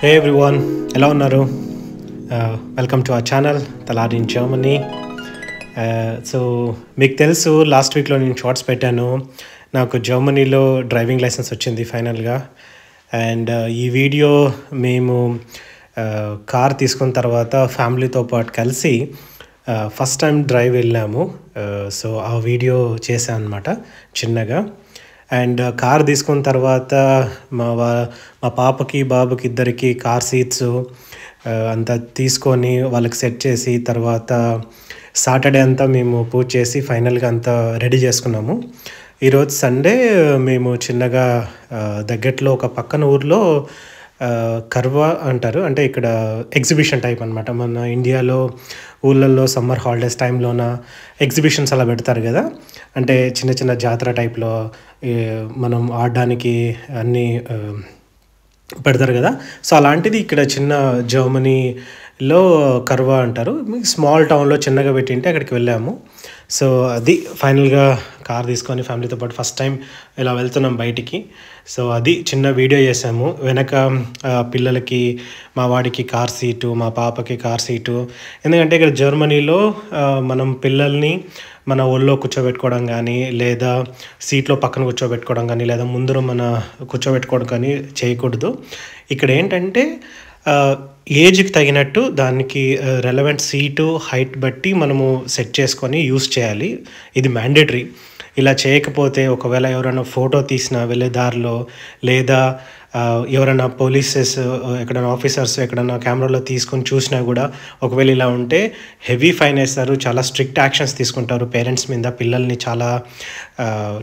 Hey everyone, ఎలా ఉన్నారు? Welcome to our channel Talari in Germany. So మీకు తెలుసు లాస్ట్ వీక్లో నేను షార్ట్స్ పెట్టాను. నాకు జర్మనీలో డ్రైవింగ్ లైసెన్స్ వచ్చింది ఫైనల్గా. అండ్ ఈ వీడియో మేము కార్ తీసుకున్న తర్వాత ఫ్యామిలీతో పాటు కలిసి ఫస్ట్ టైం డ్రైవ్ వెళ్ళాము. సో ఆ వీడియో చేశాను అనమాట చిన్నగా. అండ్ కార్ తీసుకున్న తర్వాత మా పాపకి బాబుకి ఇద్దరికి కార్ సీట్స్ అంతా తీసుకొని వాళ్ళకి సెట్ చేసి తర్వాత సాటర్డే అంతా మేము పూజ చేసి ఫైనల్గా అంతా రెడీ చేసుకున్నాము. ఈరోజు సండే మేము చిన్నగా దగ్గరలో ఒక పక్కన ఊర్లో కర్వా అంటారు, అంటే ఇక్కడ ఎగ్జిబిషన్ టైప్ అనమాట. మన ఇండియాలో ఊళ్ళల్లో సమ్మర్ హాలిడేస్ టైంలోన ఎగ్జిబిషన్స్ అలా పెడతారు కదా, అంటే చిన్న చిన్న జాతర టైప్లో మనం ఆడడానికి అన్నీ పెడతారు కదా. సో అలాంటిది ఇక్కడ చిన్న జర్మనీలో కర్వా అంటారు, స్మాల్ టౌన్లో చిన్నగా పెట్టింటే అక్కడికి వెళ్ళాము. సో అది ఫైనల్గా కార్ తీసుకొని ఫ్యామిలీతో పాటు ఫస్ట్ టైం ఇలా వెళ్తున్నాం బయటికి. సో అది చిన్న వీడియో చేసాము. వెనక పిల్లలకి, మా వాడికి కార్ సీటు, మా పాపకి కార్ సీటు. ఎందుకంటే ఇక్కడ జర్మనీలో మనం పిల్లల్ని మన ఒళ్ళో కూర్చోబెట్టుకోవడం కానీ, లేదా సీట్లో పక్కన కూర్చోబెట్టుకోవడం కానీ, లేదా ముందర మన కూర్చోబెట్టుకోవడం కానీ చేయకూడదు. ఇక్కడ ఏంటంటే ఏజ్కి తగినట్టు దానికి రెలవెంట్ సీటు హైట్ బట్టి మనము సెట్ చేసుకొని యూస్ చేయాలి. ఇది మ్యాండేటరీ. ఇలా చేయకపోతే ఒకవేళ ఎవరైనా ఫోటో తీసినా వెళ్ళే దారిలో, లేదా ఎవరైనా పోలీసెస్ ఎక్కడైనా ఆఫీసర్స్ ఎక్కడైనా కెమెరాలో తీసుకొని చూసినా కూడా ఒకవేళ ఇలా ఉంటే హెవీ ఫైన్ వేస్తారు, చాలా స్ట్రిక్ట్ యాక్షన్స్ తీసుకుంటారు పేరెంట్స్ మీద, పిల్లల్ని చాలా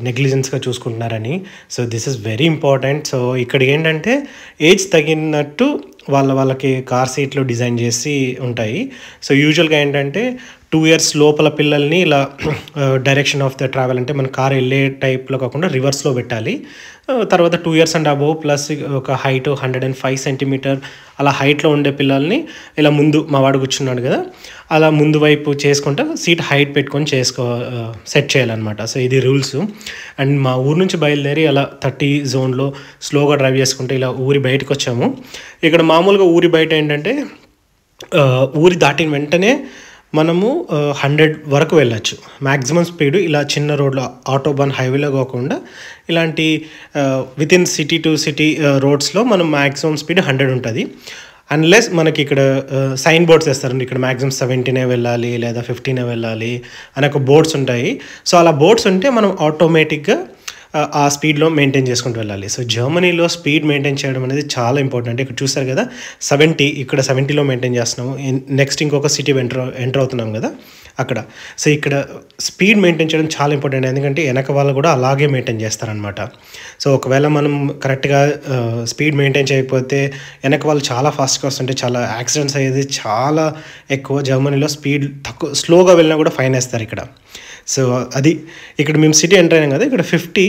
నెగ్లిజెన్స్గా చూసుకుంటున్నారని. So this is very important. So ఇక్కడ ఏంటంటే ఏజ్ తగినట్టు వాళ్ళకి కార్ సీట్లు డిజైన్ చేసి ఉంటాయి. సో యూజువల్గా ఏంటంటే 2 years లోపల పిల్లల్ని ఇలా డైరెక్షన్ ఆఫ్ ద ట్రావెల్, అంటే మన కార్ వెళ్ళే టైప్లో కాకుండా రివర్స్లో పెట్టాలి. తర్వాత 2 years అండ్ అబోవ్ ప్లస్ ఒక హైట్ 105 centimeter అలా హైట్లో ఉండే పిల్లల్ని ఇలా ముందు, మా వాడు కూర్చున్నాడు కదా, అలా ముందు వైపు చేసుకుంటా సీట్ హైట్ పెట్టుకొని సెట్ చేయాలన్నమాట. సో ఇది రూల్స్. అండ్ మా ఊరు నుంచి బయలుదేరి అలా 30 zoneలో స్లోగా డ్రైవ్ చేసుకుంటే ఇలా ఊరి బయటకు వచ్చాము. ఇక్కడ మామూలుగా ఊరి బయట ఏంటంటే ఊరి దాటిన వెంటనే మనము 100 వరకు వెళ్ళచ్చు మ్యాక్సిమం స్పీడ్. ఇలా చిన్న రోడ్లో ఆటోబాన్ హైవేలో కాకుండా ఇలాంటి వితిన్ సిటీ టు సిటీ రోడ్స్లో మనం మ్యాక్సిమం స్పీడ్ 100 ఉంటుంది. అన్లెస్ మనకి ఇక్కడ సైన్ బోర్డ్స్ వేస్తారండి, ఇక్కడ మ్యాక్సిమం 70 వెళ్ళాలి లేదా 15 వెళ్ళాలి అనే ఒక బోర్డ్స్ ఉంటాయి. సో అలా బోర్డ్స్ ఉంటే మనం ఆటోమేటిక్గా ఆ స్పీడ్లో మెయింటైన్ చేసుకుంటూ వెళ్ళాలి. సో జర్మనీలో స్పీడ్ మెయింటైన్ చేయడం అనేది చాలా ఇంపార్టెంట్. ఇక్కడ చూస్తారు కదా 70, ఇక్కడ 70లో మెయింటైన్ చేస్తున్నాము. నెక్స్ట్ ఇంకొక సిటీ ఎంటర్ అవుతున్నాం కదా అక్కడ. సో ఇక్కడ స్పీడ్ మెయింటైన్ చేయడం చాలా ఇంపార్టెంట్, ఎందుకంటే వెనక వాళ్ళు కూడా అలాగే మెయింటైన్ చేస్తారనమాట. సో ఒకవేళ మనం కరెక్ట్గా స్పీడ్ మెయింటైన్ చేయకపోతే వెనక వాళ్ళు చాలా ఫాస్ట్గా వస్తుంటే చాలా యాక్సిడెంట్స్ అయ్యేది చాలా ఎక్కువ. జర్మనీలో స్పీడ్ తక్కువ స్లోగా వెళ్ళినా కూడా ఫైన్ వేస్తారు ఇక్కడ. సో అది ఇక్కడ మేము సిటీ ఎంటర్ అయినాం కదా, ఇక్కడ 50.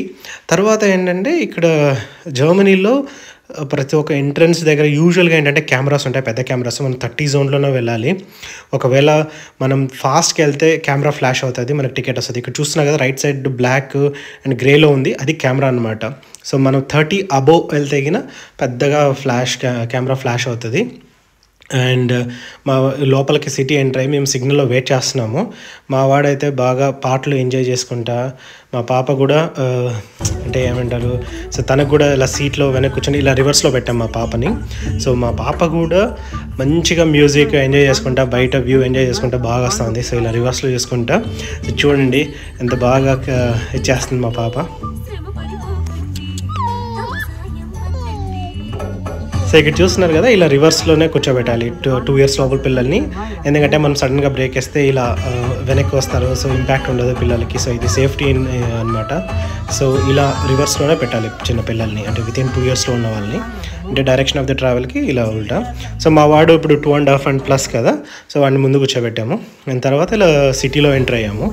తర్వాత ఏంటంటే ఇక్కడ జర్మనీలో ప్రతి ఒక్క ఎంట్రన్స్ దగ్గర యూజువల్గా ఏంటంటే కెమెరాస్ ఉంటాయి, పెద్ద కెమెరాస్. మనం 30 zoneలోనే వెళ్ళాలి. ఒకవేళ మనం ఫాస్ట్కి వెళ్తే కెమెరా ఫ్లాష్ అవుతుంది, మనకు టికెట్ వస్తుంది. ఇక్కడ చూస్తున్నా కదా రైట్ సైడ్ బ్లాక్ అండ్ గ్రేలో ఉంది, అది కెమెరా అనమాట. సో మనం 30 above వెళ్తే పెద్దగా కెమెరా ఫ్లాష్ అవుతుంది. అండ్ మా లోపలికి సిటీ ఎంటర్ అయ్యి మేము సిగ్నల్లో వెయిట్ చేస్తున్నాము. మా వాడైతే బాగా పాటలు ఎంజాయ్ చేసుకుంటా, మా పాప కూడా అంటే ఏమంటారు, సో తనకు కూడా ఇలా సీట్లో వెనక్కి కూర్చొని ఇలా రివర్స్లో పెట్టాం మా పాపని. సో మా పాప కూడా మంచిగా మ్యూజిక్ ఎంజాయ్ చేసుకుంటా, బయట వ్యూ ఎంజాయ్ చేసుకుంటా బాగా వస్తుంది. సో ఇలా రివర్స్లో చేసుకుంటా చూడండి ఎంత బాగా చేస్తుంది మా పాప. సో ఇక్కడ చూస్తున్నారు కదా ఇలా రివర్స్లోనే కూర్చోబెట్టాలి 2 years లోపల పిల్లల్ని, ఎందుకంటే మనం సడన్గా బ్రేక్ వేస్తే ఇలా వెనక్కి వస్తారు, సో ఇంపాక్ట్ ఉండదు పిల్లలకి. సో ఇది సేఫ్టీ అనమాట. సో ఇలా రివర్స్లోనే పెట్టాలి చిన్న పిల్లల్ని, అంటే వితిన్ 2 yearsలో ఉన్న వాళ్ళని, అంటే డైరెక్షన్ ఆఫ్ ద ట్రావెల్కి ఇలా ఉల్టా. సో మా వాడు ఇప్పుడు 2.5 and plus కదా, సో వాడిని ముందు కూర్చోబెట్టాము. దాని తర్వాత ఇలా సిటీలో ఎంటర్ అయ్యాము.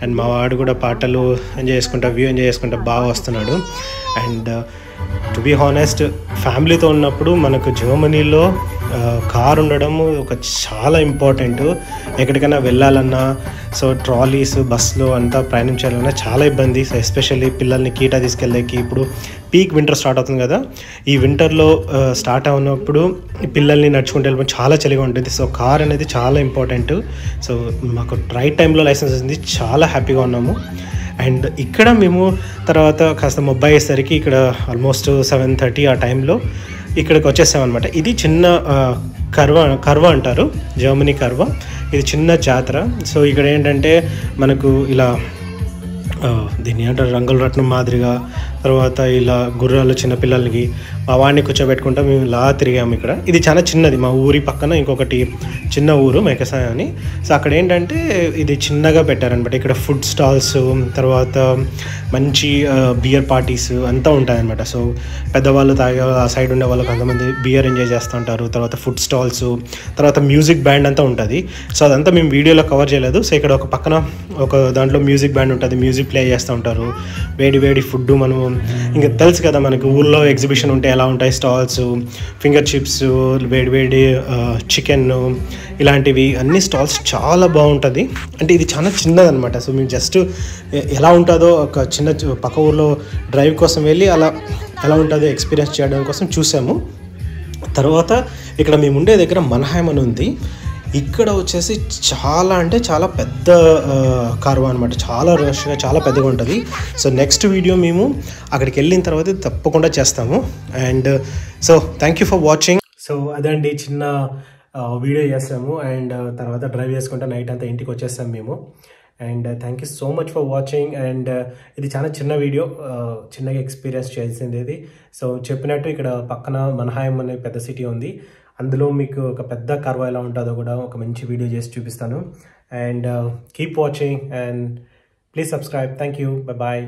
అండ్ మా వాడు కూడా పాటలు ఎంజాయ్ చేసుకుంటా, వ్యూ ఎంజాయ్ చేసుకుంటా బాగా వస్తున్నాడు. అండ్ టు బీ హానెస్ట్, ఫ్యామిలీతో ఉన్నప్పుడు మనకు జర్మనీలో కార్ ఉండడం ఒక చాలా ఇంపార్టెంట్. ఎక్కడికైనా వెళ్ళాలన్నా, సో ట్రాలీస్ బస్సులో అంతా ప్రయాణించాలన్నా చాలా ఇబ్బంది. సో ఎస్పెషల్లీ పిల్లల్ని కీటా తీసుకెళ్ళేకి ఇప్పుడు పీక్ వింటర్ స్టార్ట్ అవుతుంది కదా, ఈ వింటర్లో స్టార్ట్ అవునప్పుడు పిల్లల్ని నడుచుకుంటూ వెళ్ళిపోయి చాలా చలిగా ఉంటుంది. సో కార్ అనేది చాలా ఇంపార్టెంట్. సో మాకు రైట్ టైంలో లైసెన్స్ ఉంది, చాలా హ్యాపీగా ఉన్నాము. అండ్ ఇక్కడ మేము తర్వాత కాస్త మొబ్బై అయ్యేసరికి ఇక్కడ ఆల్మోస్ట్ 7:30 ఆ టైంలో ఇక్కడికి వచ్చేసామన్నమాట. ఇది చిన్న కర్వ అంటారు, జర్మనీ కర్వ. ఇది చిన్న జాతర. సో ఇక్కడ ఏంటంటే మనకు ఇలా దీన్ని ఏమంటారు, రంగుల రత్నం మాదిరిగా, తర్వాత ఇలా గుర్రాలు చిన్నపిల్లలకి మా వాడిని కూర్చోబెట్టుకుంటా మేము ఇలా తిరిగాము. ఇక్కడ ఇది చాలా చిన్నది, మా ఊరి పక్కన ఇంకొకటి చిన్న ఊరు మేకసాయ అని. సో అక్కడ ఏంటంటే ఇది చిన్నగా పెట్టారనమాట. ఇక్కడ ఫుడ్ స్టాల్స్, తర్వాత మంచి బియర్ పార్టీస్ అంతా ఉంటాయన్నమాట. సో పెద్దవాళ్ళు తాగే ఆ సైడ్ ఉండే వాళ్ళు కొంతమంది బియర్ ఎంజాయ్ చేస్తూ ఉంటారు. తర్వాత ఫుడ్ స్టాల్స్, తర్వాత మ్యూజిక్ బ్యాండ్ అంతా ఉంటుంది. సో అదంతా మేము వీడియోలో కవర్ చేయలేదు. సో ఇక్కడ ఒక పక్కన ఒక దాంట్లో మ్యూజిక్ బ్యాండ్ ఉంటుంది, మ్యూజిక్ ప్లే చేస్తూ ఉంటారు. వేడి వేడి ఫుడ్, మనము ఇంకా తెలుసు కదా మనకి ఊళ్ళో ఎగ్జిబిషన్ ఉంటే ఎలా ఉంటాయి, స్టాల్స్, ఫింగర్ చిప్స్, వేడి వేడి చికెన్, ఇలాంటివి అన్ని స్టాల్స్ చాలా బాగుంటుంది. అంటే ఇది చాలా చిన్నదనమాట. సో మేము జస్ట్ ఎలా ఉంటుందో ఒక చిన్న పక్క ఊర్లో డ్రైవ్ కోసం వెళ్ళి అలా ఎలా ఉంటుందో ఎక్స్పీరియన్స్ చేయడం కోసం చూసాము. తర్వాత ఇక్కడ మేము ఉండే దగ్గర మన్హైమ్ అని ఉంది. ఇక్కడ వచ్చేసి చాలా అంటే చాలా పెద్ద కార్వా అనమాట, చాలా రష్గా చాలా పెద్దగా ఉంటుంది. సో నెక్స్ట్ వీడియో మేము అక్కడికి వెళ్ళిన తర్వాత తప్పకుండా చేస్తాము. And so thank you for watching. So అదండి, చిన్న వీడియో చేస్తాము. అండ్ తర్వాత డ్రైవ్ చేసుకుంటే నైట్ అంతా ఇంటికి వచ్చేస్తాం మేము. And thank you so much for watching. And ఇది చాలా చిన్న వీడియో, చిన్నగా ఎక్స్పీరియన్స్ చేసింది ఇది. సో చెప్పినట్టు ఇక్కడ పక్కన మన్హైమ్ అనే పెద్ద సిటీ ఉంది, అందులో మీకు ఒక పెద్ద కర్వ ఎలా ఉంటుందో కూడా ఒక మంచి వీడియో చేసి చూపిస్తాను. And keep watching and please subscribe. Thank you, bye.